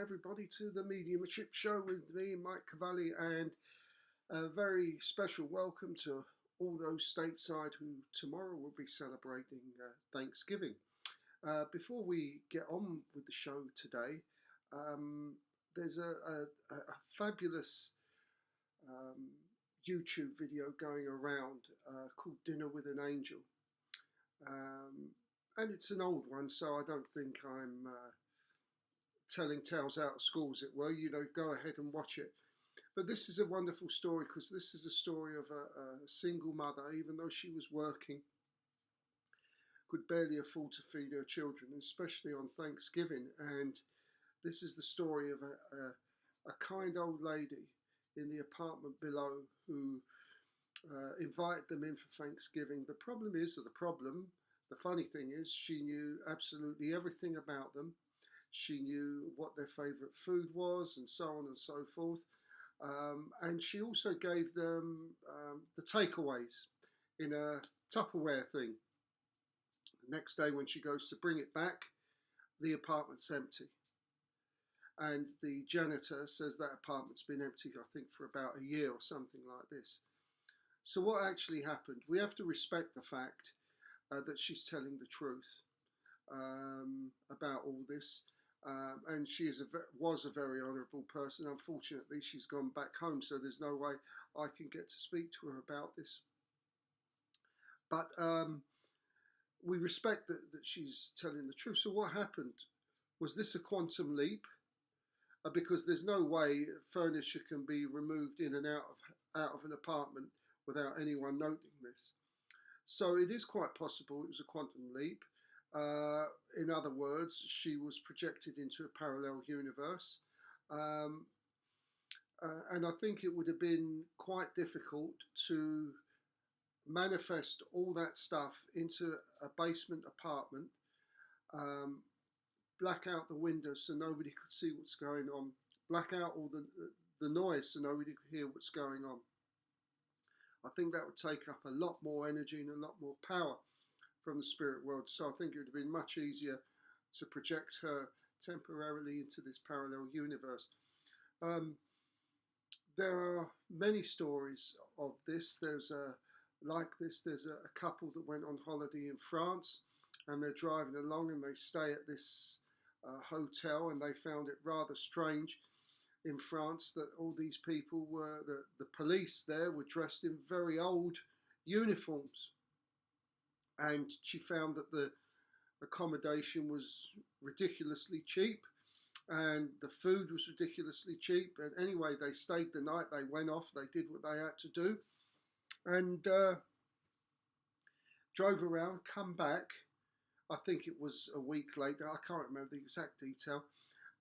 everybody to the Mediumship Show with me, Mike Cavalli, and a very special welcome to all those stateside who tomorrow will be celebrating Thanksgiving. Before we get on with the show today, there's a fabulous YouTube video going around called Dinner with an Angel. And it's an old one, so I don't think I'm telling tales out of school, as it were. Go ahead and watch it. But this is a wonderful story because this is a story of a single mother, even though she was working, could barely afford to feed her children, especially on Thanksgiving. And this is the story of a kind old lady in the apartment below who invited them in for Thanksgiving. The funny thing is, she knew absolutely everything about them. She knew what their favourite food was and so on and so forth. And she also gave them the takeaways in a Tupperware thing. The next day when she goes to bring it back, the apartment's empty. And the janitor says that apartment's been empty, I think, for about a year or something like this. So what actually happened? We have to respect the fact that she's telling the truth about all this. And she was a very honourable person. Unfortunately, she's gone back home, so there's no way I can get to speak to her about this. But we respect that she's telling the truth. So what happened? Was this a quantum leap? Because there's no way furniture can be removed in and out of an apartment without anyone noting this. So it is quite possible it was a quantum leap. In other words, she was projected into a parallel universe. And I think it would have been quite difficult to manifest all that stuff into a basement apartment, black out the windows so nobody could see what's going on, black out all the noise so nobody could hear what's going on. I think that would take up a lot more energy and a lot more power from the spirit world. So I think it would have been much easier to project her temporarily into this parallel universe. There are many stories of this. There's a couple that went on holiday in France, and they're driving along and they stay at this hotel, and they found it rather strange in France that all these people were, the police there were dressed in very old uniforms. And she found that the accommodation was ridiculously cheap and the food was ridiculously cheap. And anyway, they stayed the night, they went off, they did what they had to do, and drove around, come back. I think it was a week later, I can't remember the exact detail.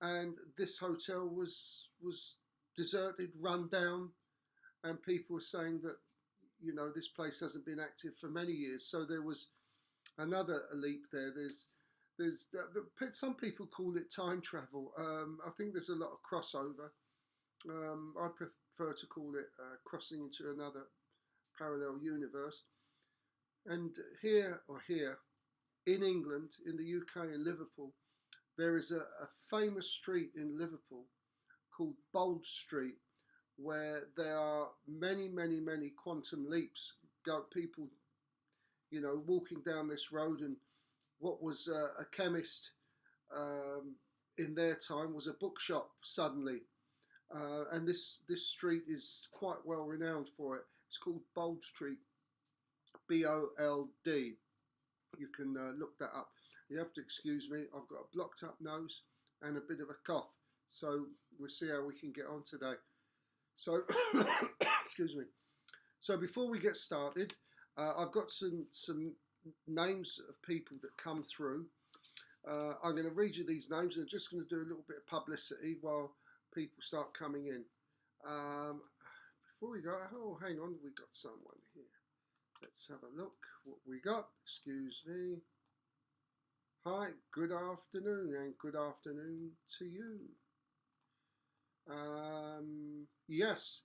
And this hotel was deserted, run down, and people were saying that, this place hasn't been active for many years. So there was another leap there. Some people call it time travel. I think there's a lot of crossover. I prefer to call it crossing into another parallel universe. And here in England, in the UK, in Liverpool, there is a famous street in Liverpool called Bold Street, where there are many, many, many quantum leaps. People, walking down this road, and what was a chemist in their time was a bookshop suddenly. And this street is quite well renowned for it. It's called Bold Street, B-O-L-D. You can look that up. You have to excuse me, I've got a blocked up nose and a bit of a cough. So we'll see how we can get on today. So, excuse me. So before we get started, I've got some names of people that come through. I'm going to read you these names, and I'm just going to do a little bit of publicity while people start coming in. Before we go, hang on, we got someone here. Let's have a look what we got. Excuse me. Hi, good afternoon, and good afternoon to you. Yes,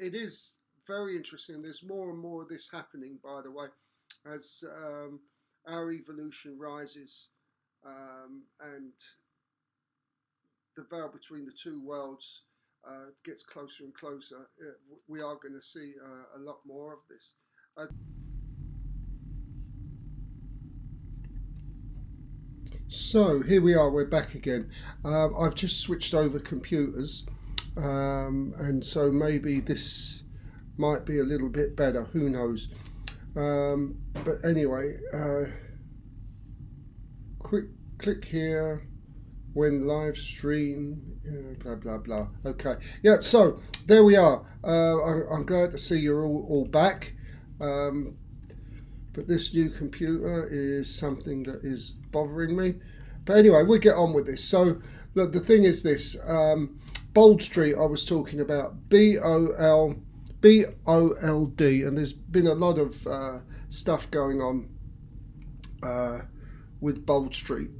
it is very interesting. There's more and more of this happening, by the way, as our evolution rises, and the veil between the two worlds gets closer and closer, we are going to see a lot more of this. So here we are, we're back again. I've just switched over computers, and so maybe this might be a little bit better, who knows. But anyway, quick click here when live stream, blah blah blah. Okay, yeah, so there we are. I'm glad to see you're all back. But this new computer is something that is bothering me. But anyway, we'll get on with this. So look, the thing is this, Bold Street I was talking about, BOLD, and there's been a lot of stuff going on with Bold Street.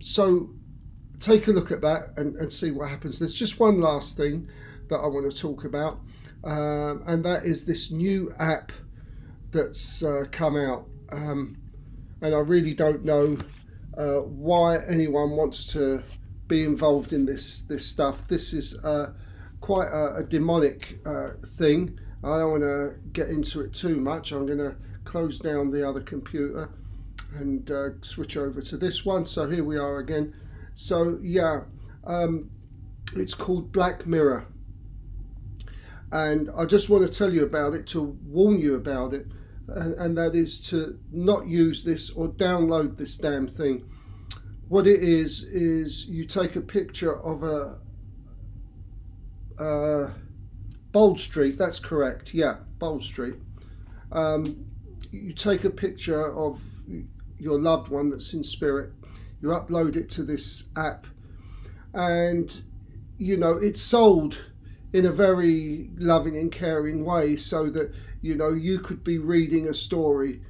So take a look at that and see what happens. There's just one last thing that I want to talk about, and that is this new app that's come out, and I really don't know why anyone wants to be involved in this stuff. This is quite a demonic thing. I don't want to get into it too much. I'm going to close down the other computer and switch over to this one. So here we are again. So yeah, it's called Black Mirror, and I just want to tell you about it, to warn you about it. And that is to not use this or download this damn thing. What it is you take a picture of a Bold Street, that's correct, yeah, Bold Street. You take a picture of your loved one that's in spirit, you upload it to this app, and you know, it's sold in a very loving and caring way, so that you know, you could be reading a story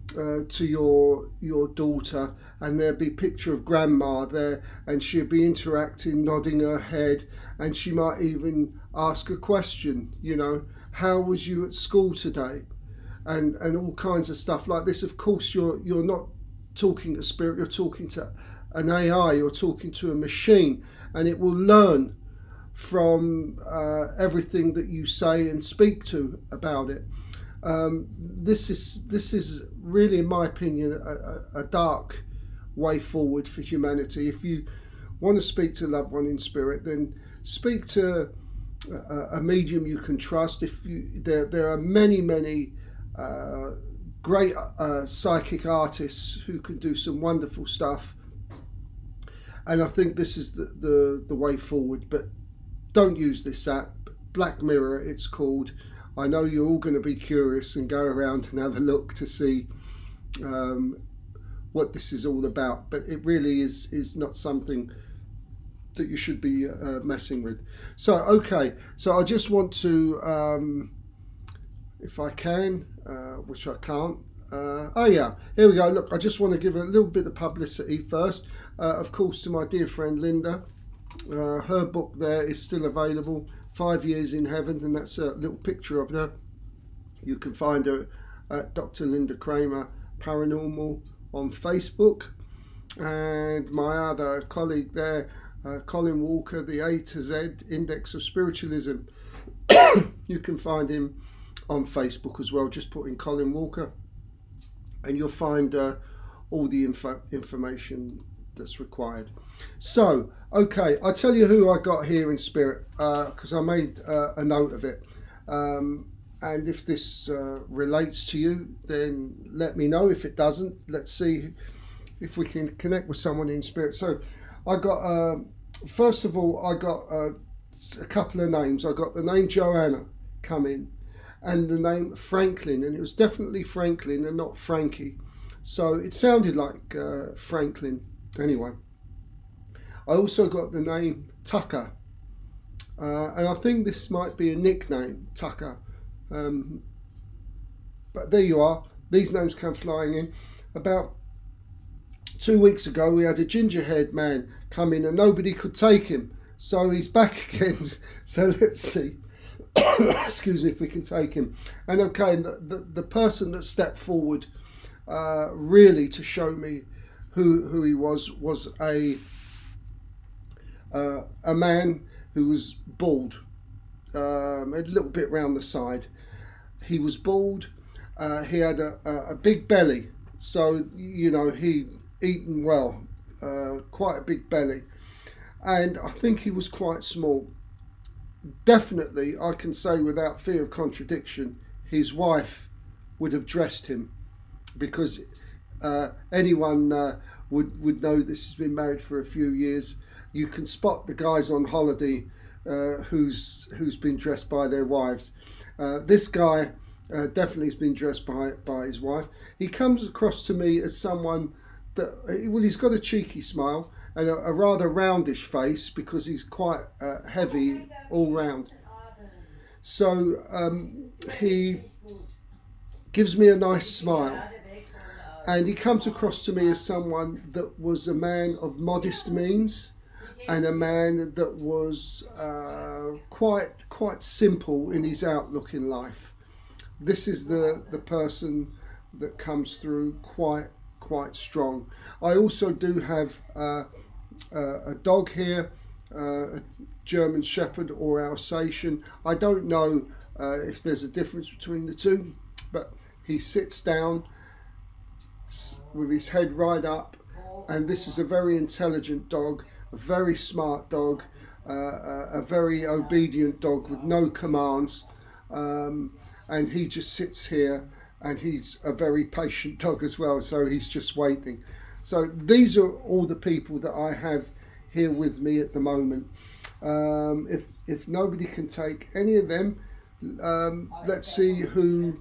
to your daughter, and there'd be a picture of grandma there, and she'd be interacting, nodding her head, and she might even ask a question, you know, how was you at school today, and all kinds of stuff like this. Of course, you're not talking to spirit, you're talking to an AI, you're talking to a machine, and it will learn from everything that you say and speak to about it. This is really, in my opinion, a dark way forward for humanity. If you want to speak to a loved one in spirit, then speak to a medium you can trust. There are many great psychic artists who can do some wonderful stuff, and I think this is the way forward. But don't use this app, Black Mirror it's called. I know you're all going to be curious and go around and have a look to see what this is all about, but it really is not something that you should be messing with. So okay, so I just want to, if I can, which I can't, oh yeah, here we go. Look, I just want to give a little bit of publicity first, of course, to my dear friend Linda. Her book there is still available, 5 Years in Heaven, and that's a little picture of her. You can find her at Dr. Linda Kramer Paranormal on Facebook, and my other colleague there, Colin Walker, the A to Z Index of Spiritualism. You can find him on Facebook as well. Just put in Colin Walker and you'll find all the information that's required. So okay, I'll tell you who I got here in spirit, because I made a note of it, and if this relates to you, then let me know. If it doesn't, let's see if we can connect with someone in spirit. So I got, first of all, I got a couple of names. I got the name Joanna come in, and the name Franklin, and it was definitely Franklin and not Frankie. So it sounded like Franklin. Anyway, I also got the name Tucker, and I think this might be a nickname, Tucker. But there you are. These names come flying in. About 2 weeks ago, we had a ginger-haired man come in, and nobody could take him. So he's back again. So let's see. Excuse me, if we can take him. And okay, the person that stepped forward really to show me who he was a a man who was bald, a little bit round the side. He was bald. He had a big belly, so he'd eaten well, quite a big belly, and I think he was quite small. Definitely, I can say without fear of contradiction, his wife would have dressed him, because anyone would know this has been married for a few years. You can spot the guys on holiday who's been dressed by their wives. This guy definitely has been dressed by his wife. He comes across to me as someone that, well, he's got a cheeky smile and a rather roundish face, because he's quite heavy all round. So he gives me a nice smile, and he comes across to me as someone that was a man of modest means, and a man that was quite simple in his outlook in life. This is the person that comes through quite strong. I also do have a dog here, a German Shepherd or Alsatian. I don't know if there's a difference between the two, but he sits down with his head right up, and this is a very intelligent dog, a very smart dog, a very obedient dog with no commands, and he just sits here, and he's a very patient dog as well, so he's just waiting. So these are all the people that I have here with me at the moment. If nobody can take any of them, let's see who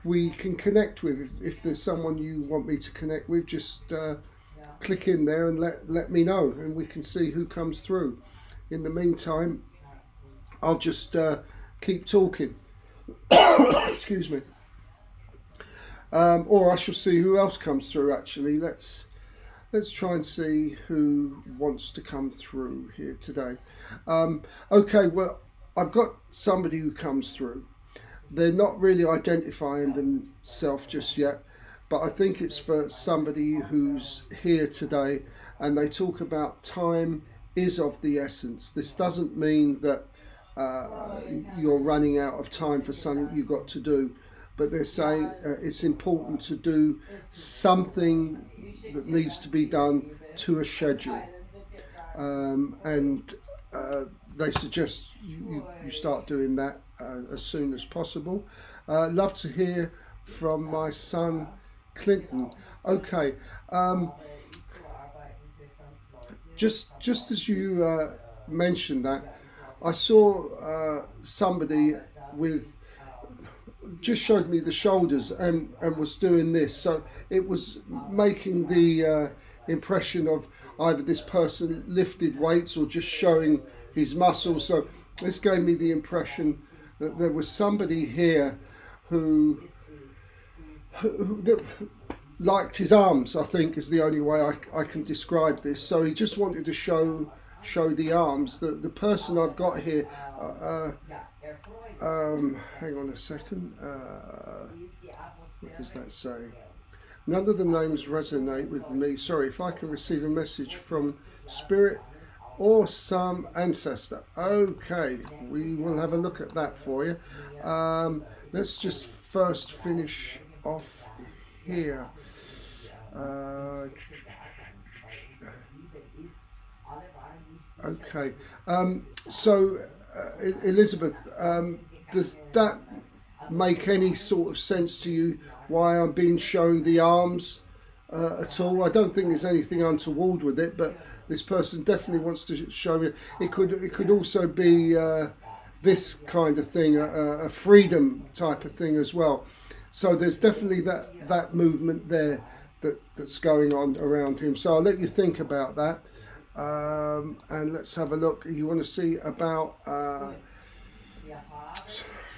we can connect with. If there's someone you want me to connect with, just click in there and let me know, and we can see who comes through. In the meantime, I'll just keep talking. Excuse me. Or I shall see who else comes through. Actually, let's try and see who wants to come through here today. Okay, well, I've got somebody who comes through. They're not really identifying themselves just yet, but I think it's for somebody who's here today, and they talk about time is of the essence. This doesn't mean that you're running out of time for something you've got to do, but they're saying it's important to do something that needs to be done to a schedule, and they suggest you start doing that as soon as possible. Love to hear from my son Clinton. Okay, just as you mentioned that, I saw somebody with just showed me the shoulders and was doing this, so it was making the impression of either this person lifted weights or just showing his muscles. So this gave me the impression that there was somebody here who that liked his arms, I think is the only way I can describe this. So he just wanted to show the arms. The person I've got here, hang on a second, what does that say? None of the names resonate with me. Sorry, if I can receive a message from spirit or some ancestor. Okay, we will have a look at that for you. Let's just first finish off here. Okay, so Elizabeth, does that make any sort of sense to you, why I'm being shown the arms at all? I don't think there's anything untoward with it, but this person definitely wants to show me. It could also be this kind of thing, a freedom type of thing as well. So there's definitely that movement there that's going on around him. So I'll let you think about that, and let's have a look. You want to see about a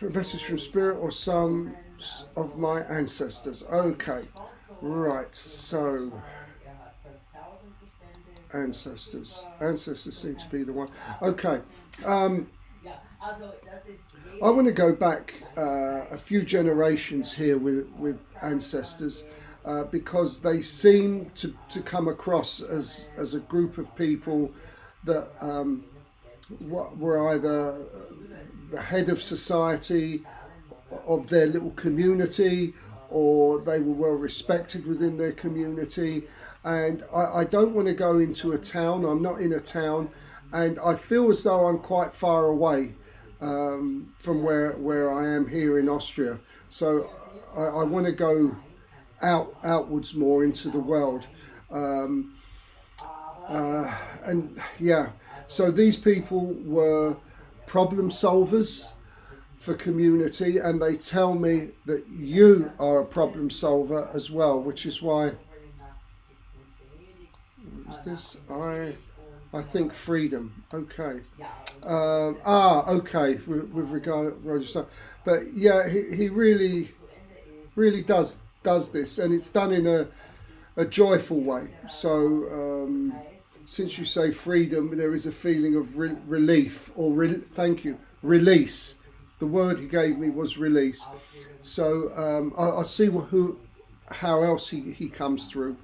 message from spirit or some of my ancestors. Okay, right. So ancestors seem to be the one. Okay, I want to go back a few generations here with ancestors, because they seem to come across as a group of people that were either the head of society of their little community, or they were well respected within their community. And I don't want to go into a town. I'm not in a town, and I feel as though I'm quite far away from where I am here in Austria. So I want to go outwards more into the world. And yeah, so these people were problem solvers for community, and they tell me that you are a problem solver as well, which is why is this I think freedom. Okay. Okay, with regard to Roger. But yeah, he really does this, and it's done in a joyful way. So since you say freedom, there is a feeling of relief, or thank you, release. The word he gave me was release. So I'll see how else he comes through.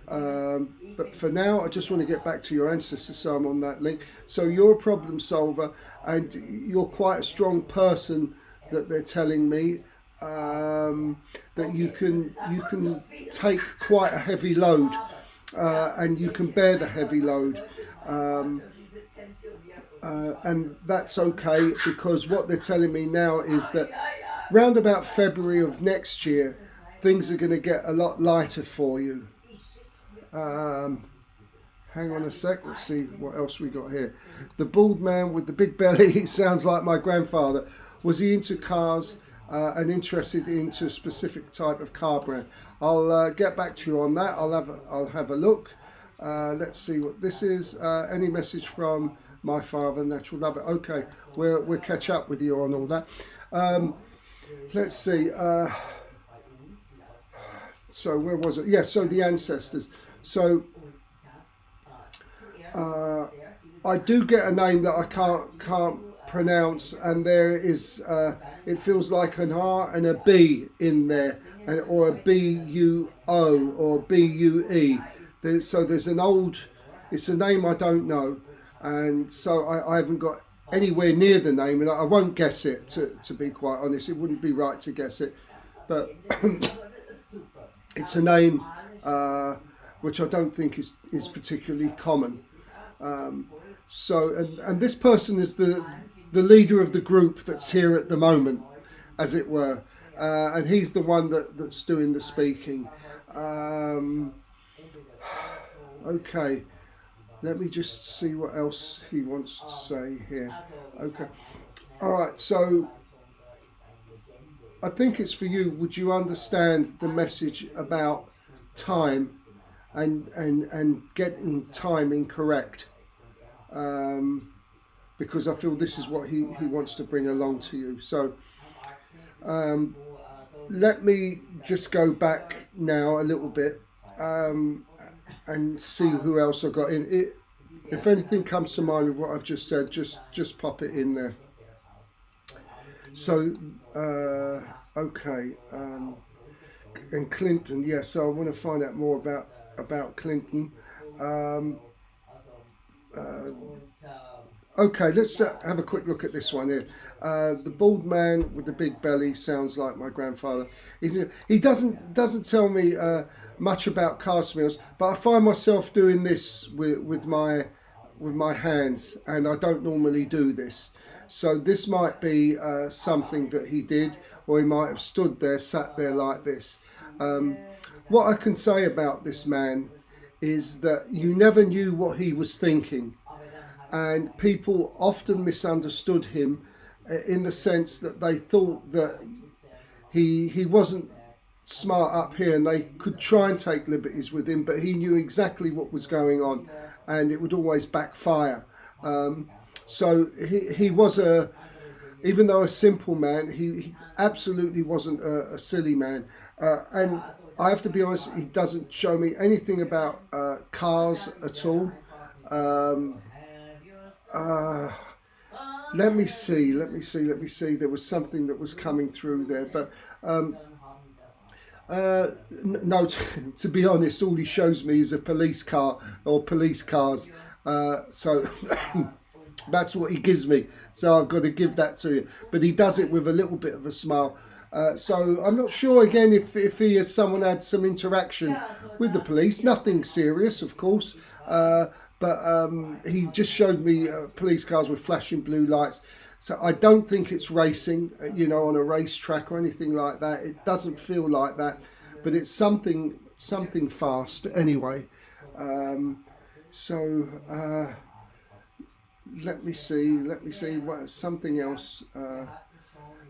But for now, I just want to get back to your ancestors, so I'm on that link. So you're a problem solver, and you're quite a strong person, that they're telling me, that you can take quite a heavy load, and you can bear the heavy load. And that's okay, because what they're telling me now is that round about February of next year, things are going to get a lot lighter for you. Hang on a sec, let's see what else we got here. The bald man with the big belly, he sounds like my grandfather. Was he into cars and interested into a specific type of car brand? I'll get back to you on that. I'll have a look. Let's see what this is. Any message from my father, natural lover? Okay, we'll catch up with you on all that. Let's see. So where was it? Yeah, so the ancestors. So I do get a name that I can't pronounce, and there is it feels like an R and a B in there, or a B-U-O or B-U-E. So there's an old, it's a name I don't know, and so I haven't got anywhere near the name, and I won't guess it, to be quite honest. It wouldn't be right to guess it, but it's a name which I don't think is particularly common. So and this person is the leader of the group that's here at the moment, as it were, and he's the one that's doing the speaking. Okay, let me just see what else he wants to say here. Okay, all right, so I think it's for you. Would you understand the message about time and getting timing correct? Because I feel this is what he wants to bring along to you. So let me just go back now a little bit and see who else I've got in it. If anything comes to mind with what I've just said, just pop it in there. So okay, and Clinton, yeah. So I want to find out more about Clinton. Okay, let's have a quick look at this one here. The bald man with the big belly sounds like my grandfather. He doesn't tell me much about cast meals, but I find myself doing this with my hands, and I don't normally do this. So this might be something that he did, or he might have stood there, sat there like this. What I can say about this man is that you never knew what he was thinking, and people often misunderstood him in the sense that they thought that he wasn't smart up here, and they could try and take liberties with him, but he knew exactly what was going on, and it would always backfire. So he was even though a simple man, he absolutely wasn't a silly man. And I have to be honest, he doesn't show me anything about cars at all. Let me see. There was something that was coming through there, but no. To be honest, all he shows me is a police car or police cars. So that's what he gives me. So I've got to give that to you. But he does it with a little bit of a smile. So I'm not sure again if he as someone had some interaction with the police. Nothing serious, of course. But he just showed me police cars with flashing blue lights. So I don't think it's racing, on a racetrack or anything like that. It doesn't feel like that, but it's something fast anyway. Let me see what something else.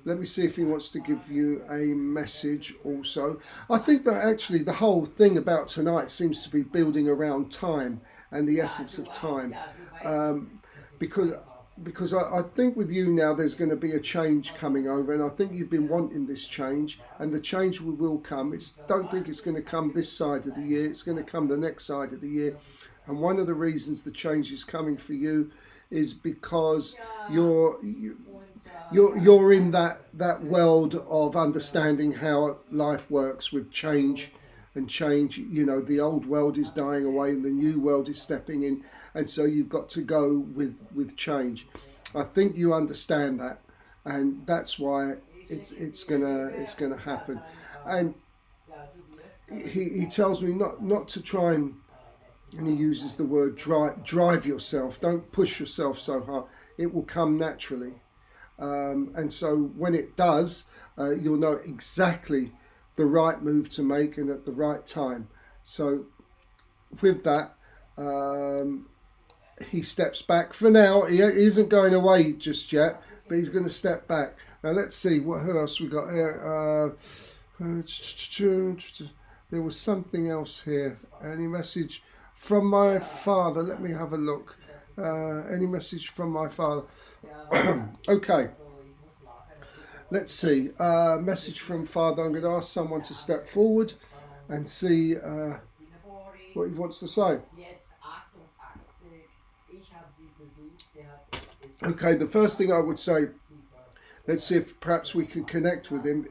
Let me see if he wants to give you a message also. I think that actually the whole thing about tonight seems to be building around time and the essence of time, because I think with you now there's going to be a change coming over, and I think you've been wanting this change, and the change will come. Don't think it's going to come this side of the year. It's going to come the next side of the year, and one of the reasons the change is coming for you is because you're in that world of understanding how life works with change. And change, the old world is dying away and the new world is stepping in, and so you've got to go with change. I think you understand that, and that's why it's gonna happen. And he tells me not to try and he uses the word drive yourself. Don't push yourself so hard. It will come naturally, and so when it does, you'll know exactly the right move to make and at the right time. So with that, he steps back for now. He isn't going away just yet, but he's going to step back. Now let's see who else we got here. There was something else here. Any message from my father? Let me have a look. Any message from my father? Okay. Let's see. Message from Father. I'm going to ask someone to step forward and see what he wants to say. Okay, the first thing I would say, let's see if perhaps we can connect with him.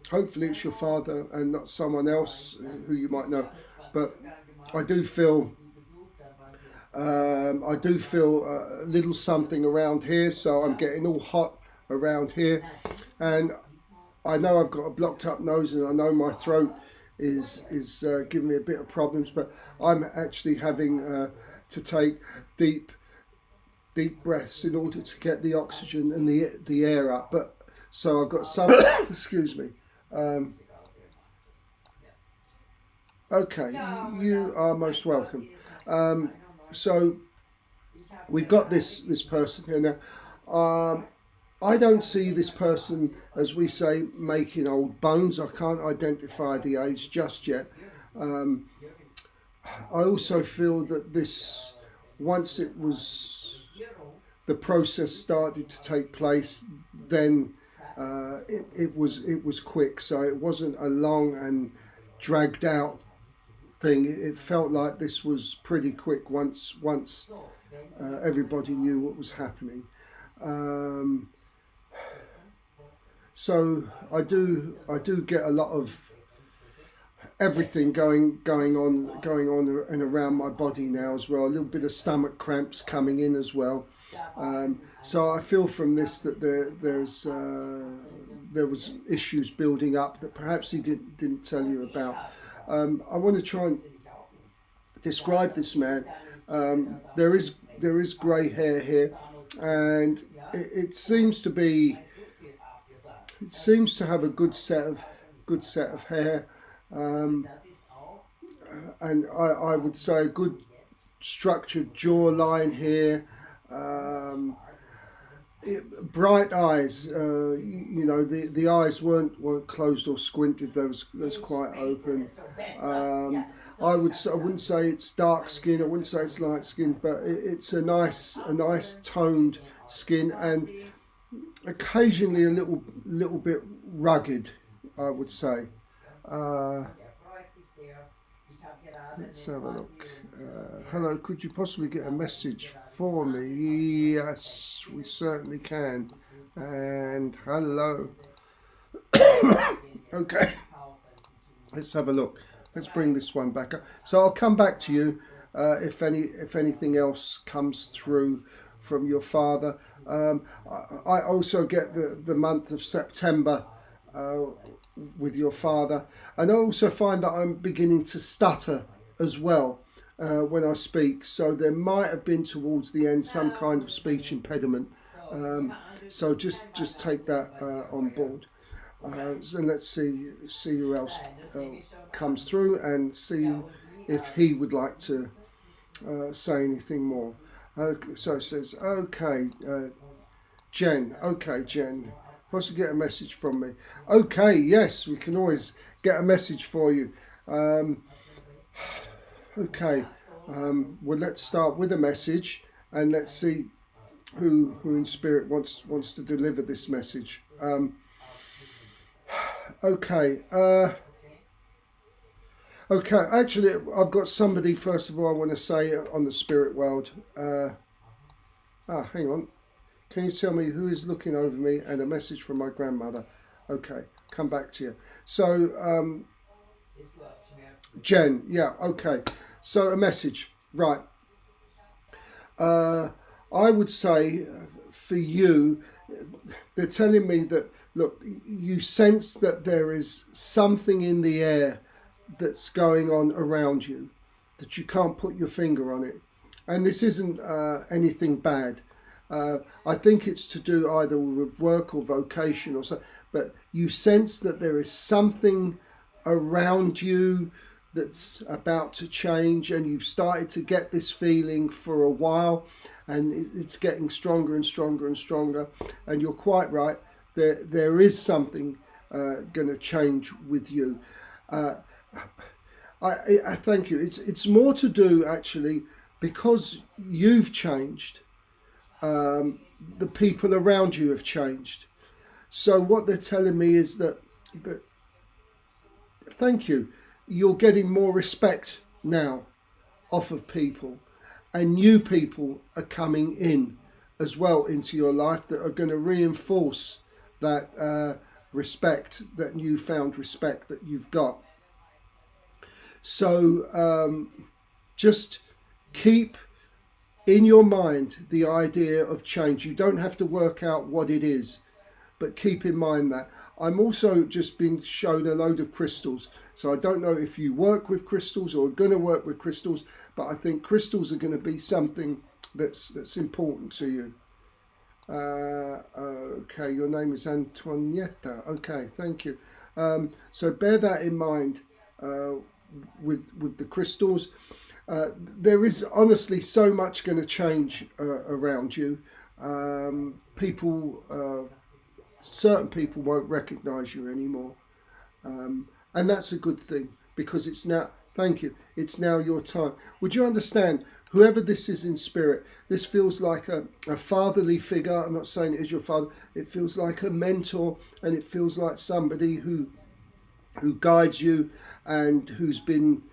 Hopefully it's your father and not someone else who you might know. But I do feel a little something around here, so I'm getting all hot around here, and I know I've got a blocked up nose, and I know my throat is giving me a bit of problems, but I'm actually having to take deep breaths in order to get the oxygen and the air up. But so I've got some excuse me. Okay, you are most welcome. So we've got this person here now. I don't see this person, as we say, making old bones. I can't identify the age just yet. I also feel that once the process started to take place, then it was quick. So it wasn't a long and dragged out thing. It felt like this was pretty quick once everybody knew what was happening. So I do get a lot of everything going on and around my body now as well. A little bit of stomach cramps coming in as well. So I feel from this that there was issues building up that perhaps he didn't tell you about. I want to try and describe this man. There is grey hair here, and it seems to have a good set of hair, and I would say a good structured jawline here. Bright eyes. The eyes weren't closed or squinted. They was quite open. I wouldn't say it's dark skin. I wouldn't say it's light skin, but it's a nice toned skin, and occasionally a little bit rugged, I would say. Let's have a look. Hello, could you possibly get a message for me? Yes, we certainly can. And hello. Okay, let's have a look. Let's bring this one back up. So I'll come back to you if anything else comes through from your father. I also get the month of September with your father, and I also find that I'm beginning to stutter as well when I speak, so there might have been towards the end some kind of speech impediment, so just take that on board. So let's see who else comes through, and see if he would like to say anything more. So it says, okay, Jen. Okay, Jen. Wants to get a message from me. Okay, yes, we can always get a message for you. Okay, well, let's start with a message, and let's see who in spirit wants to deliver this message. Okay. Okay, actually, I've got somebody, first of all, I want to say on the spirit world. Hang on. Can you tell me who is looking over me, and a message from my grandmother? Okay, come back to you. So, Jen, yeah, okay. So a message, right. I would say for you, they're telling me that, look, you sense that there is something in the air that's going on around you, that you can't put your finger on it. And this isn't anything bad. I think it's to do either with work or vocation or so, but you sense that there is something around you that's about to change, and you've started to get this feeling for a while, and it's getting stronger and stronger and stronger. And you're quite right, there is something going to change with you. I thank you. It's more to do actually because you've changed. The people around you have changed. So what they're telling me is that thank you, you're getting more respect now off of people, and new people are coming in as well into your life that are going to reinforce that respect, that newfound respect that you've got. So just keep in your mind the idea of change. You don't have to work out what it is, but keep in mind that. I'm also just been shown a load of crystals. So I don't know if you work with crystals or are going to work with crystals, but I think crystals are going to be something that's important to you. Okay, your name is Antonietta. Okay, thank you. So bear that in mind with the crystals. There is honestly so much going to change around you. Certain people won't recognize you anymore. And that's a good thing, because it's now, thank you, it's now your time. Would you understand, whoever this is in spirit, this feels like a fatherly figure. I'm not saying it is your father. It feels like a mentor, and it feels like somebody who guides you, and who's been,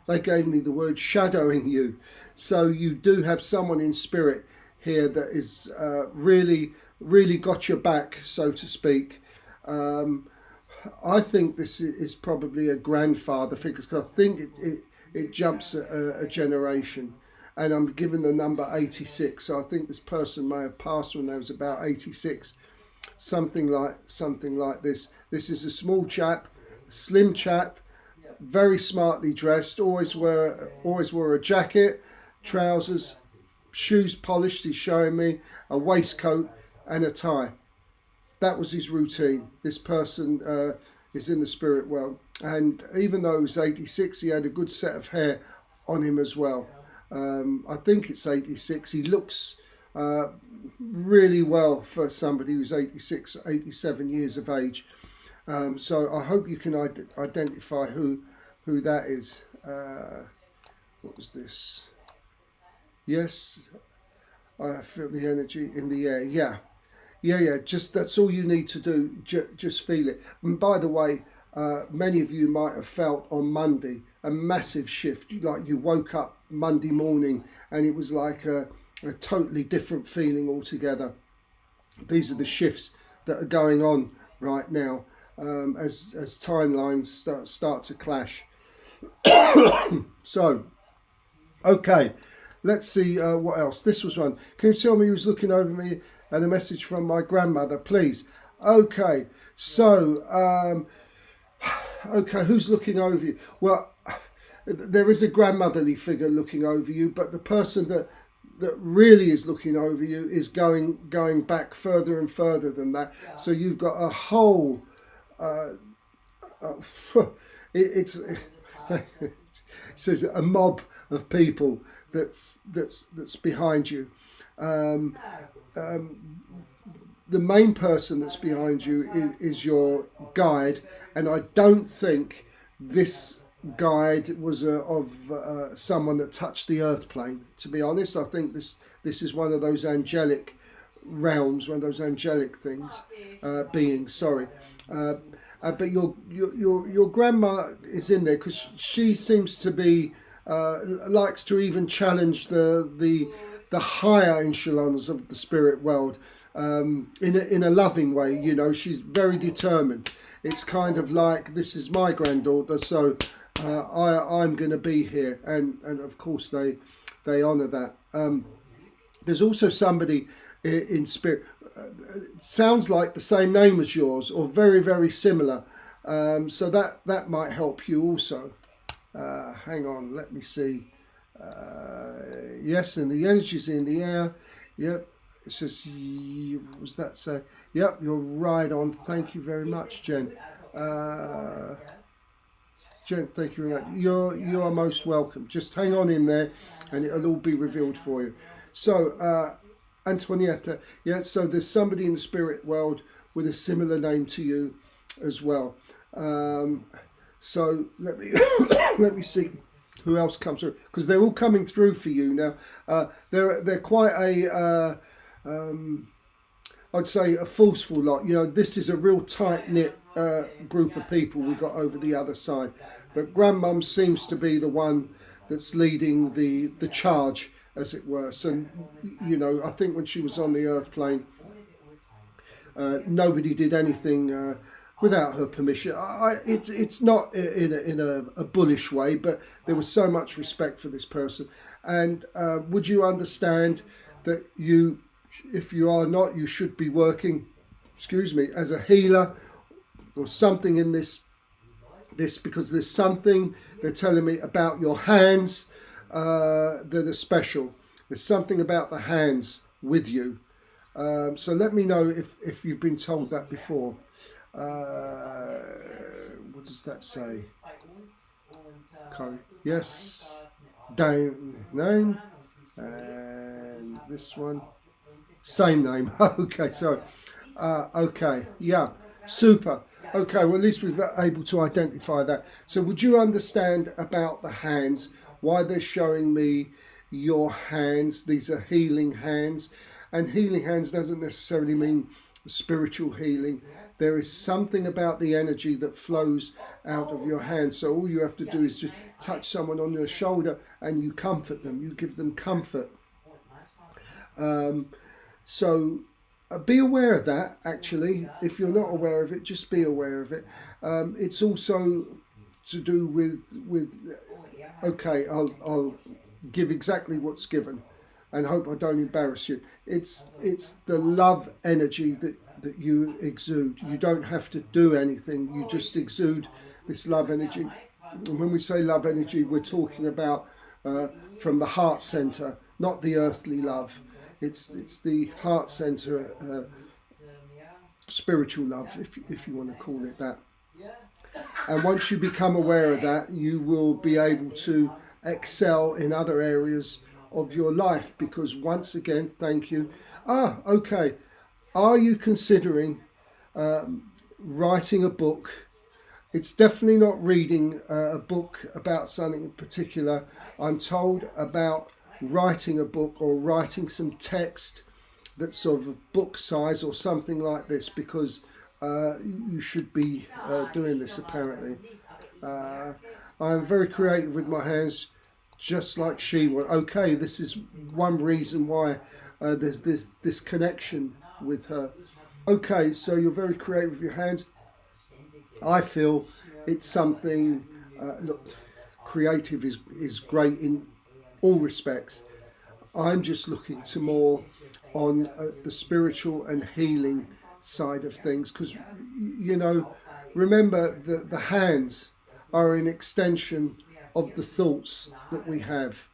they gave me the word shadowing you. So you do have someone in spirit here that is really got your back, so to speak. I think this is probably a grandfather figure, because I think it jumps a generation. And I'm given the number 86, so I think this person may have passed when they was about 86, something like this. This is a small chap, slim chap, very smartly dressed, always wore a jacket, trousers, shoes polished, he's showing me, a waistcoat and a tie. That was his routine. This person is in the spirit world, and even though he was 86, he had a good set of hair on him as well. I think it's 86. He looks really well for somebody who's 86, 87 years of age. So I hope you can identify who that is. What was this? Yes, I feel the energy in the air. Yeah. Just that's all you need to do. Just feel it. And by the way, many of you might have felt on Monday a massive shift. Like you woke up Monday morning and it was like a totally different feeling altogether. These are the shifts that are going on right now as timelines start to clash. So Okay, let's see what else. This was one. Can you tell me who's looking over me? And a message from my grandmother, please. Okay, so okay, who's looking over you? Well, there is a grandmotherly figure looking over you, but the person that really is looking over you is going back further and further than that. So you've got a whole. It's it says a mob of people that's behind you. Um, the main person that's behind you is your guide, and I don't think this guide was of someone that touched the earth plane. To be honest, I think this is one of those angelic realms, one of those angelic things, beings. Sorry. But your grandma is in there because she seems to be likes to even challenge the higher echelons of the spirit world in a loving way. You know, she's very determined. It's kind of like, this is my granddaughter, so I'm going to be here, and of course they honour that. There's also somebody in spirit. Sounds like the same name as yours, or very, very similar. So that might help you also. Hang on, let me see. Yes, and the energy's in the air. Yep. It says, was that say? Yep, you're right on. Thank you very much, Jen. Jen, thank you very much. You are most welcome. Just hang on in there, and it'll all be revealed for you. So, Antonietta, yeah, so there's somebody in the spirit world with a similar name to you as well. So let me let me see who else comes through, because they're all coming through for you now. They're quite a I'd say a forceful lot. You know, this is a real tight knit group of people we got over the other side, but Grandmum seems to be the one that's leading the charge, as it were. So, you know, I think when she was on the earth plane, nobody did anything without her permission. It's not in a bullish way, but there was so much respect for this person. And would you understand that you, if you are not, you should be working, excuse me, as a healer or something in this, because there's something they're telling me about your hands that are special. There's something about the hands with you. So let me know if you've been told that before. What does that say? Okay. Yes. Name. And this one. Same name. Okay, so okay, yeah, super. Okay, well, at least we've been able to identify that. So would you understand about the hands, why they're showing me your hands? These are healing hands, and healing hands doesn't necessarily mean spiritual healing. There is something about the energy that flows out of your hands. So all you have to do is just touch someone on your shoulder and you comfort them, you give them comfort. So be aware of that, actually. If you're not aware of it, just be aware of it. It's also to do with okay, I'll give exactly what's given and hope I don't embarrass you. It's the love energy that you exude. You don't have to do anything, you just exude this love energy. And when we say love energy, we're talking about from the heart center, not the earthly love. It's the heart center, spiritual love, if you want to call it that. And once you become aware of that, you will be able to excel in other areas of your life. Because once again, thank you. Okay. Are you considering writing a book? It's definitely not reading a book about something in particular. I'm told about writing a book or writing some text that's of book size or something like this, because you should be doing this apparently. I'm very creative with my hands, just like she was. Okay, this is one reason why there's this connection with her. Okay, so you're very creative with your hands. I feel it's something, look, creative is great all respects. I'm just looking to more on the spiritual and healing side of things, because, you know, remember the hands are an extension of the thoughts that we have.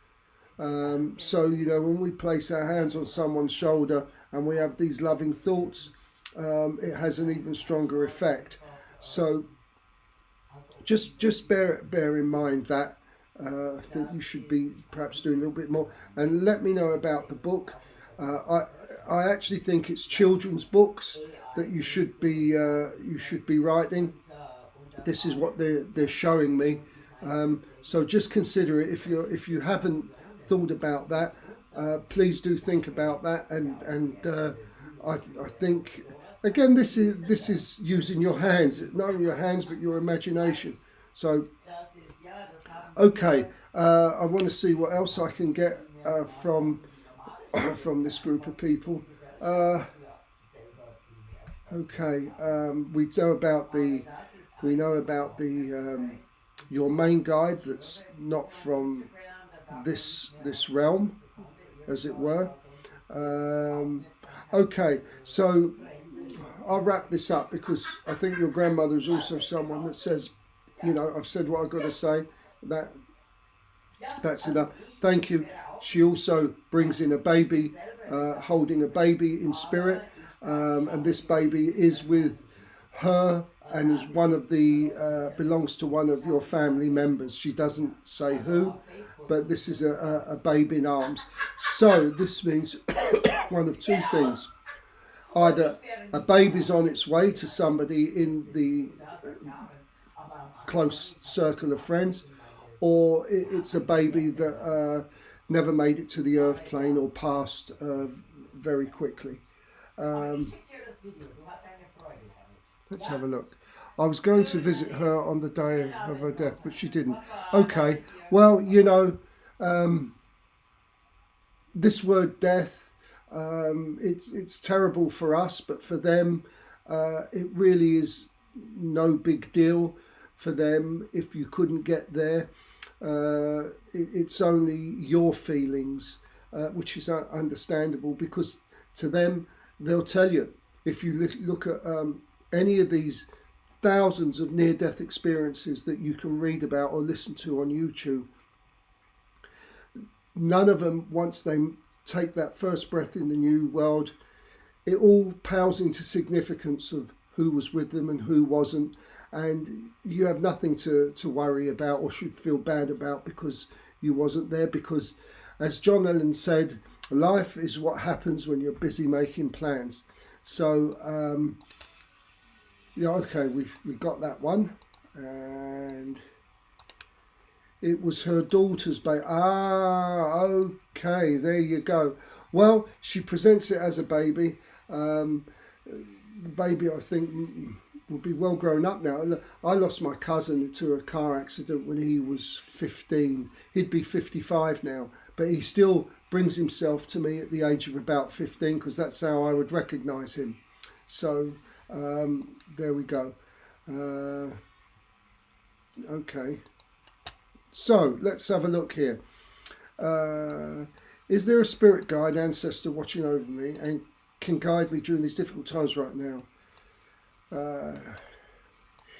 So, you know, when we place our hands on someone's shoulder and we have these loving thoughts, it has an even stronger effect. So just bear in mind that you should be perhaps doing a little bit more. And let me know about the book. I actually think it's children's books that you should be writing. This is what they're showing me. So just consider it. If you haven't thought about that, please do think about that. And I think, again, this is using your hands, not only your hands but your imagination. So okay, I want to see what else I can get from this group of people. Okay, we know about the your main guide that's not from this realm, as it were. Okay, so I'll wrap this up, because I think your grandmother is also someone that says, you know, I've said what I've got to say. That's enough. Thank you. She also brings in a baby, holding a baby in spirit, and this baby is with her and is one of the belongs to one of your family members. She doesn't say who, but this is a baby in arms. So this means one of two things: either a baby's on its way to somebody in the close circle of friends, or it's a baby that never made it to the earth plane or passed very quickly. Let's have a look. I was going to visit her on the day of her death, but she didn't. Okay, well, you know, this word death, it's terrible for us, but for them, it really is no big deal for them if you couldn't get there. It's only your feelings, which is understandable, because to them, they'll tell you, if you look at any of these thousands of near-death experiences that you can read about or listen to on YouTube, none of them, once they take that first breath in the new world, it all pales into significance of who was with them and who wasn't, and you have nothing to worry about or should feel bad about because you wasn't there, because, as John Ellen said, life is what happens when you're busy making plans. So yeah, okay, we got that one. And it was her daughter's baby. Ah, okay, there you go. Well, she presents it as a baby. The baby, I think, will be well grown up now. I lost my cousin to a car accident when he was 15. He'd be 55 now, but he still brings himself to me at the age of about 15, because that's how I would recognise him. So there we go. Okay, so let's have a look here. Is there a spirit guide, ancestor watching over me and can guide me during these difficult times right now?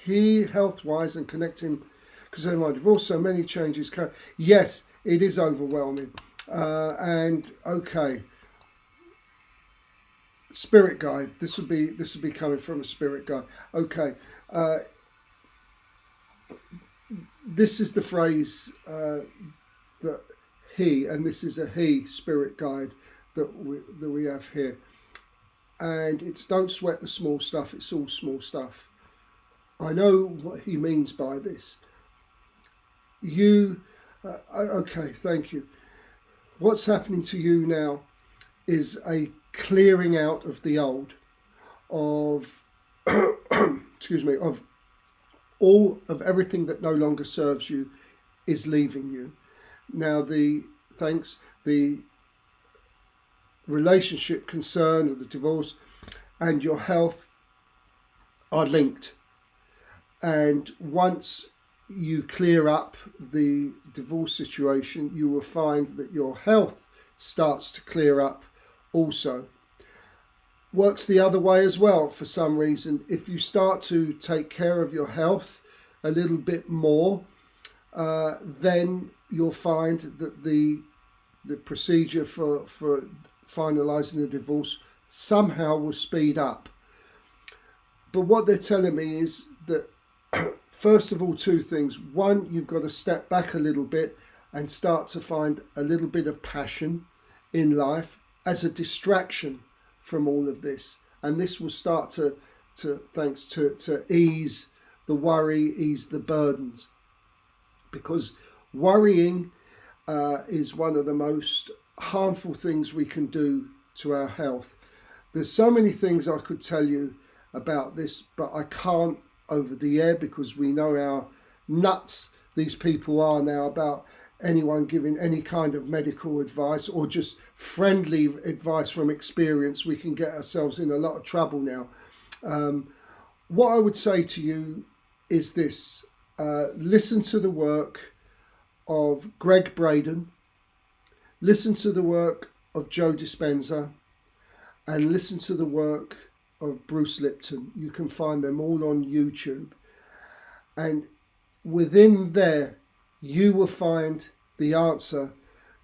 He, health-wise, and connect him, because of my divorce, so many changes. Yes, it is overwhelming. And okay, spirit guide. This would be coming from a spirit guide. Okay, this is the phrase that he, and this is a he spirit guide that we have here. And it's don't sweat the small stuff, it's all small stuff. I know what he means by this. Okay, thank you. What's happening to you now is a clearing out of the old, of excuse me, of all of everything that no longer serves you is leaving you. Now the relationship concern of the divorce and your health are linked, and once you clear up the divorce situation, you will find that your health starts to clear up also. Works the other way as well for some reason. If you start to take care of your health a little bit more, then you'll find that the procedure for finalising a divorce somehow will speed up. But what they're telling me is that first of all, two things. One, you've got to step back a little bit and start to find a little bit of passion in life as a distraction from all of this. And this will start to ease the worry, ease the burdens. Because worrying is one of the most harmful things we can do to our health. There's so many things I could tell you about this, but I can't over the air because we know how nuts these people are now about anyone giving any kind of medical advice or just friendly advice from experience. We can get ourselves in a lot of trouble now. What I would say to you is this. Listen to the work of Greg Braden, listen to the work of Joe Dispenza, and listen to the work of Bruce Lipton. You can find them all on YouTube. And within there, you will find the answer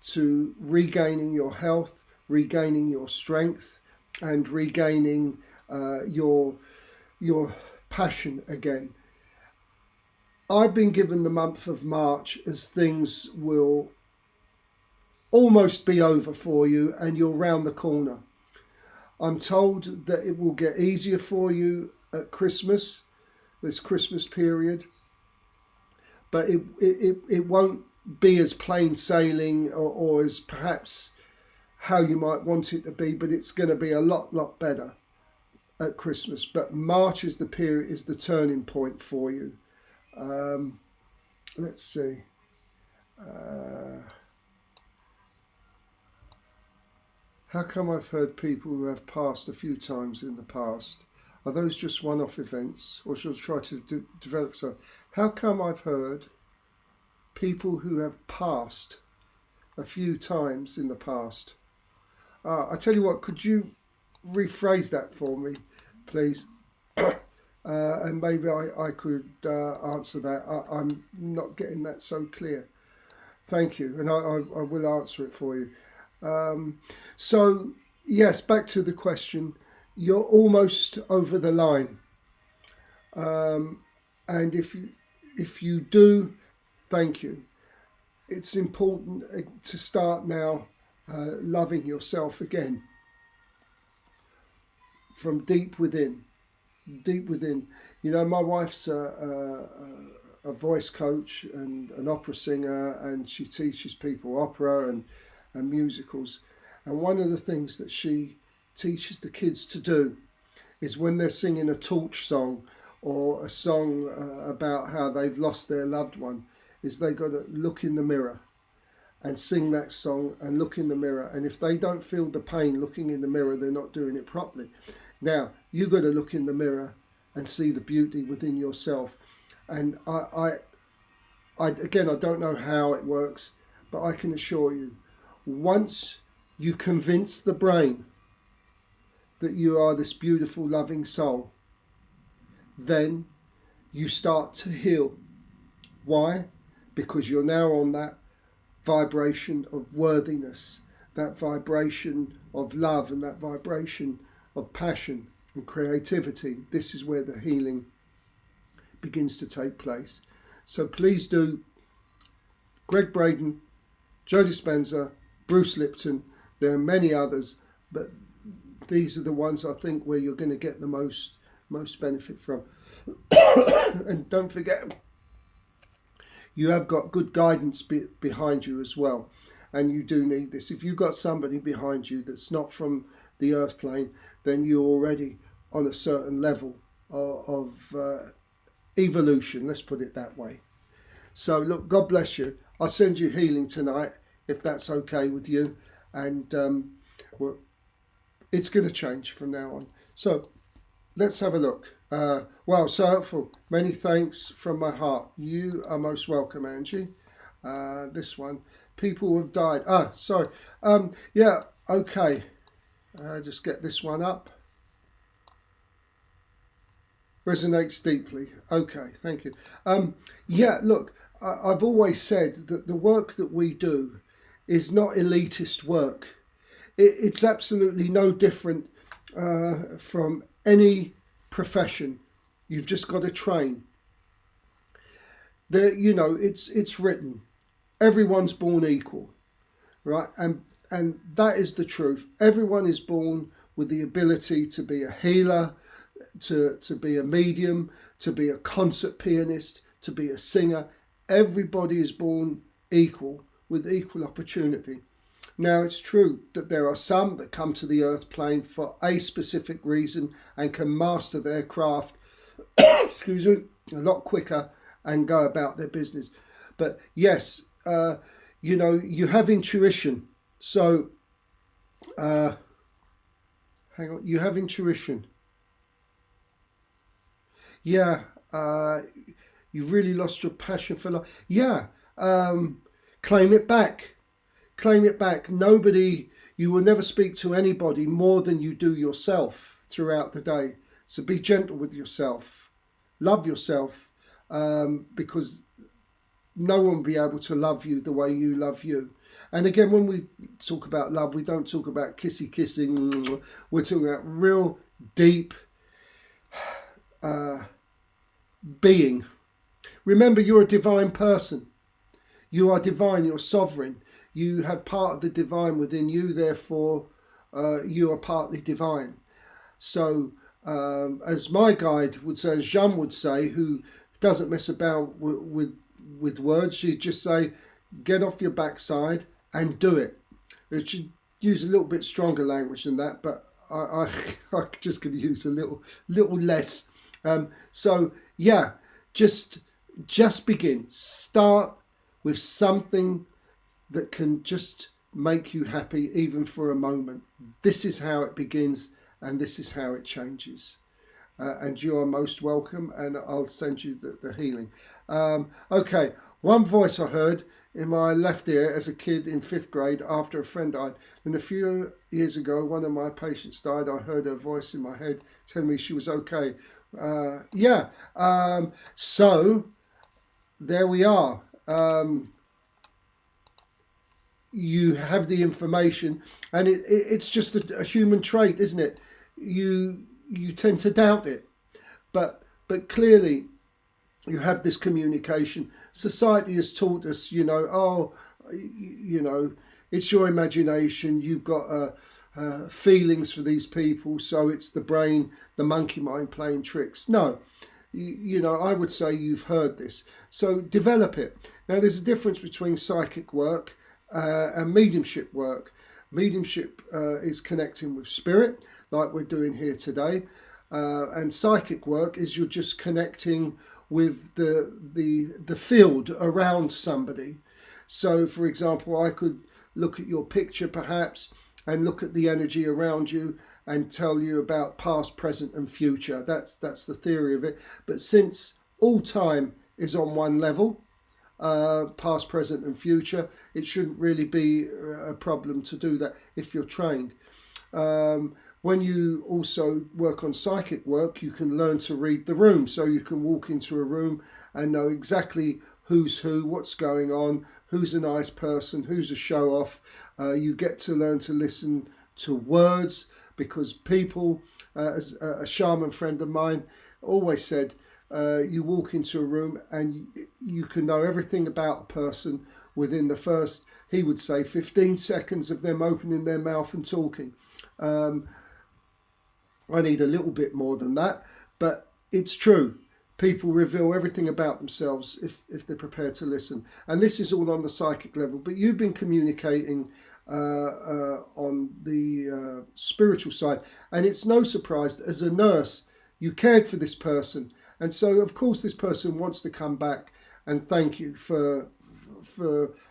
to regaining your health, regaining your strength, and regaining your passion again. I've been given the month of March as things will almost be over for you and you're round the corner. I'm told that it will get easier for you at Christmas, this Christmas period, but it won't be as plain sailing or as perhaps how you might want it to be, but it's going to be a lot better at Christmas. But March is the period, is the turning point for you. Let's see. How come I've heard people who have passed a few times in the past? Are those just one-off events, or should I try to develop some? How come I've heard people who have passed a few times in the past? I tell you what, could you rephrase that for me, please? And maybe I could answer that. I'm not getting that so clear. Thank you, and I will answer it for you. So yes, back to the question. You're almost over the line, and if you do, thank you. It's important to start now loving yourself again from deep within. Deep within. You know, my wife's a voice coach and an opera singer, and she teaches people opera and musicals. And one of the things that she teaches the kids to do is when they're singing a torch song or a song about how they've lost their loved one, is they got to look in the mirror and sing that song and look in the mirror. And if they don't feel the pain looking in the mirror, they're not doing it properly. Now, you've got to look in the mirror and see the beauty within yourself. And I again, I don't know how it works, but I can assure you, once you convince the brain that you are this beautiful, loving soul, then you start to heal. Why? Because you're now on that vibration of worthiness, that vibration of love, and that vibration of passion and creativity. This is where the healing begins to take place. So please do. Greg Braden, Joe Dispenza, Bruce Lipton, there are many others, but these are the ones I think where you're going to get the most benefit from. And don't forget, you have got good guidance behind you as well, and you do need this. If you've got somebody behind you that's not from the earth plane, then you're already on a certain level of evolution, let's put it that way. So look, God bless you. I'll send you healing tonight, if that's okay with you, and well, it's going to change from now on. So let's have a look. Wow, so helpful. Many thanks from my heart. You are most welcome, Angie. This one. People have died. Sorry. Yeah, okay. Just get this one up. Resonates deeply. Okay, thank you. Yeah, look, I've always said that the work that we do is not elitist work. It's absolutely no different from any profession. You've just got to train. It's written. Everyone's born equal, right? And that is the truth. Everyone is born with the ability to be a healer, to be a medium, to be a concert pianist, to be a singer. Everybody is born equal with equal opportunity. Now, it's true that there are some that come to the earth plane for a specific reason and can master their craft excuse me, a lot quicker and go about their business. But yes, you have intuition. So, hang on, you have intuition. Yeah, you've really lost your passion for life. Yeah, claim it back. Claim it back. You will never speak to anybody more than you do yourself throughout the day. So be gentle with yourself. Love yourself, because no one will be able to love you the way you love you. And again, when we talk about love, we don't talk about kissing. We're talking about real deep being. Remember, you're a divine person. You are divine, you're sovereign. You have part of the divine within you, therefore you are partly divine. So as my guide would say, as Jean would say, who doesn't mess about with words, she'd just say, get off your backside and do it. It should use a little bit stronger language than that, but I just going to use a little less. So yeah, just begin. Start with something that can just make you happy, even for a moment. This is how it begins, and this is how it changes. And you are most welcome, and I'll send you the healing. Okay, one voice I heard in my left ear as a kid in 5th grade after a friend died. And a few years ago, one of my patients died. I heard her voice in my head telling me she was okay. So there we are. You have the information, and it's just a human trait, isn't it? You tend to doubt it, but clearly you have this communication. Society has taught us, it's your imagination. You've got feelings for these people, so it's the brain, the monkey mind playing tricks. No, I would say you've heard this, so develop it. Now, there's a difference between psychic work and mediumship work. Mediumship is connecting with spirit, like we're doing here today, and psychic work is you're just connecting with the field around somebody. So, for example, I could look at your picture perhaps and look at the energy around you and tell you about past, present and future. That's the theory of it. But since all time is on one level, past, present and future, it shouldn't really be a problem to do that if you're trained. When you also work on psychic work, you can learn to read the room. So you can walk into a room and know exactly who's who, what's going on, who's a nice person, who's a show off. You get to learn to listen to words, because people, as a shaman friend of mine always said, you walk into a room and you can know everything about a person within the first, he would say, 15 seconds of them opening their mouth and talking. I need a little bit more than that, but it's true. People reveal everything about themselves if they're prepared to listen. And this is all on the psychic level, but you've been communicating on the spiritual side. And it's no surprise that as a nurse, you cared for this person. And so, of course, this person wants to come back and thank you for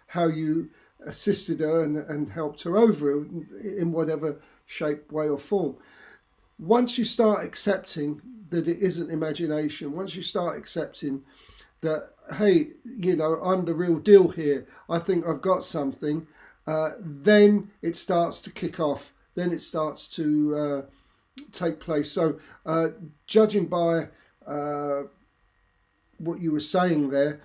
how you assisted her and helped her over in whatever shape, way or form. once you start accepting that it isn't imagination, once you start accepting that, hey, I'm the real deal here, I think I've got something, then it starts to kick off. Then it starts to take place. So judging by what you were saying there,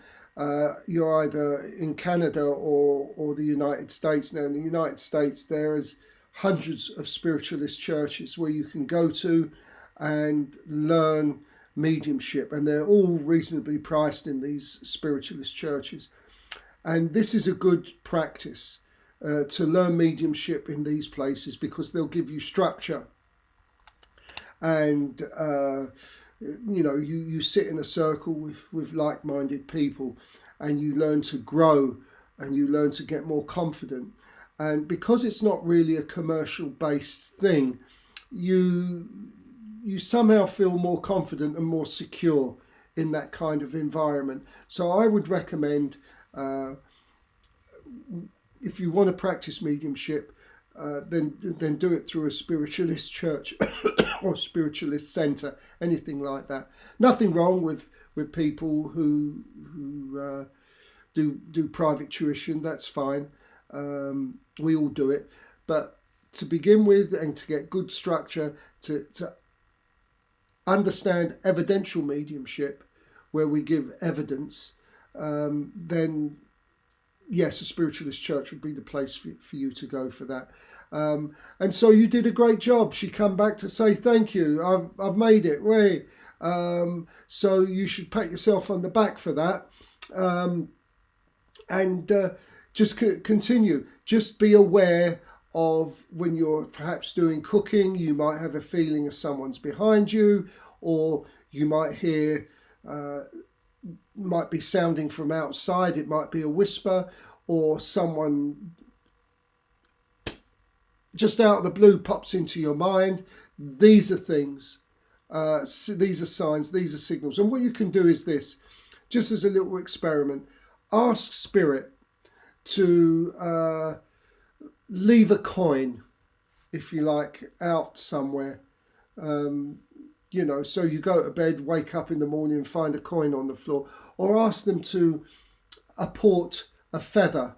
you're either in Canada or the United States. Now in the United States there is hundreds of spiritualist churches where you can go to and learn mediumship, and they're all reasonably priced in these spiritualist churches. And this is a good practice to learn mediumship in these places, because they'll give you structure, and you sit in a circle with like-minded people, and you learn to grow and you learn to get more confident. And because it's not really a commercial based thing, you somehow feel more confident and more secure in that kind of environment. So I would recommend, if you want to practice mediumship, then do it through a spiritualist church or spiritualist centre, anything like that. Nothing wrong with people who do private tuition. That's fine. We all do it. But to begin with, and to get good structure, to understand evidential mediumship, where we give evidence, then yes, a spiritualist church would be the place for you to go for that. And so you did a great job. She come back to say thank you. I've made it. Way. So you should pat yourself on the back for that. And just continue. Just be aware of when you're perhaps doing cooking, you might have a feeling of someone's behind you, or you might hear, might be sounding from outside. It might be a whisper, or someone just out of the blue pops into your mind. These are things, these are signs, these are signals. And what you can do is this, just as a little experiment, ask Spirit to leave a coin, if you like, out somewhere. So you go to bed, wake up in the morning and find a coin on the floor, or ask them to apport a feather.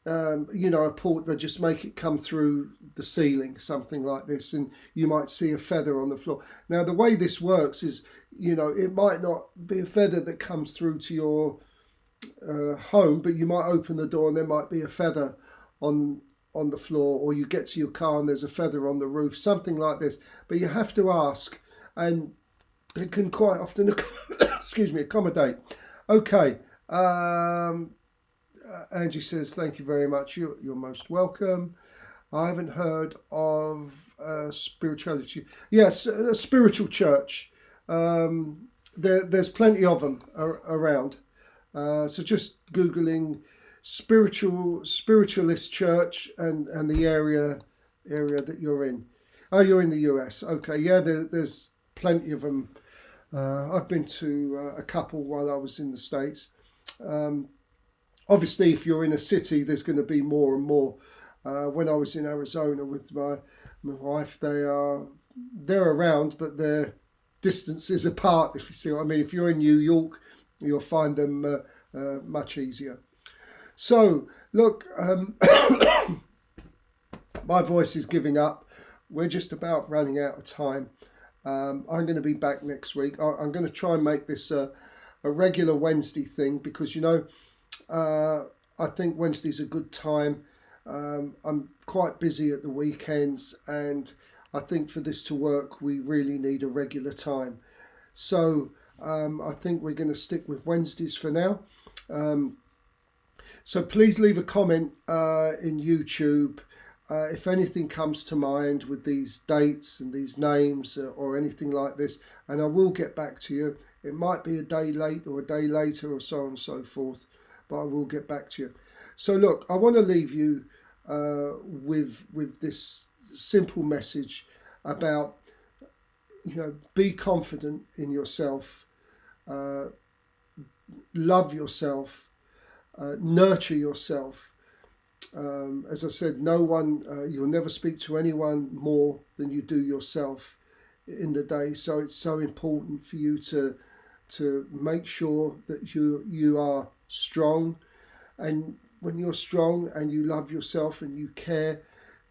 Apport, they just make it come through the ceiling, something like this, and you might see a feather on the floor. Now, the way this works is, it might not be a feather that comes through to your home, but you might open the door and there might be a feather on the floor, or you get to your car and there's a feather on the roof, something like this. But you have to ask, and it can quite often accommodate. Okay. Angie says, thank you very much. You're most welcome. I haven't heard of spirituality. Yes, a spiritual church. There's plenty of them around. So just Googling spiritualist church and the area that you're in. Oh, you're in the US. Okay, yeah, there's plenty of them. I've been to a couple while I was in the States. Obviously, if you're in a city, there's going to be more and more. When I was in Arizona with my wife, they're around, but they're distances apart, if you see what I mean. If you're in New York, you'll find them much easier. So, look, my voice is giving up. We're just about running out of time. I'm going to be back next week. I'm going to try and make this a regular Wednesday thing, because, I think Wednesday's a good time. I'm quite busy at the weekends, and I think for this to work, we really need a regular time. So I think we're going to stick with Wednesdays for now. So please leave a comment in YouTube if anything comes to mind with these dates and these names or anything like this, and I will get back to you. It might be a day late or a day later or so on and so forth, but I will get back to you. So look, I want to leave you with this simple message about, be confident in yourself, love yourself, nurture yourself, As I said, no one, you'll never speak to anyone more than you do yourself in the day. So it's so important for you to make sure that you are strong. And when you're strong and you love yourself and you care,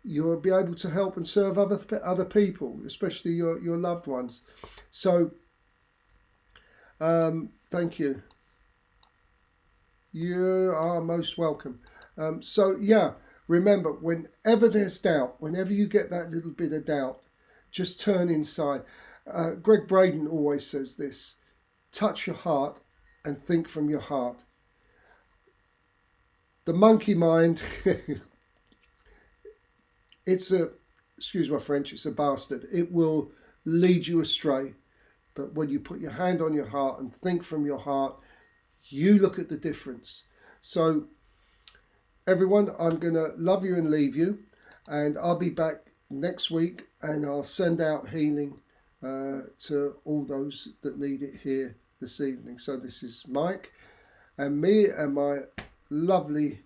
you'll be able to help and serve other people, especially your loved ones. So thank you. You are most welcome. So yeah, remember, whenever there's doubt, whenever you get that little bit of doubt, just turn inside. Greg Braden always says this: touch your heart and think from your heart. The monkey mind, excuse my French, it's a bastard. It will lead you astray. But when you put your hand on your heart and think from your heart, you look at the difference. So everyone, I'm going to love you and leave you. And I'll be back next week and I'll send out healing to all those that need it here this evening. So this is Mike and me and my lovely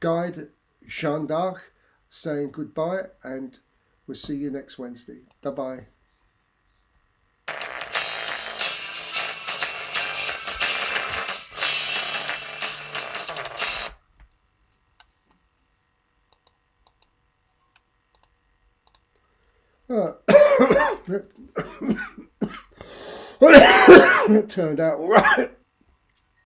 guide, Jeanne d'Arc, saying goodbye, and we'll see you next Wednesday. Bye-bye. It turned out all right.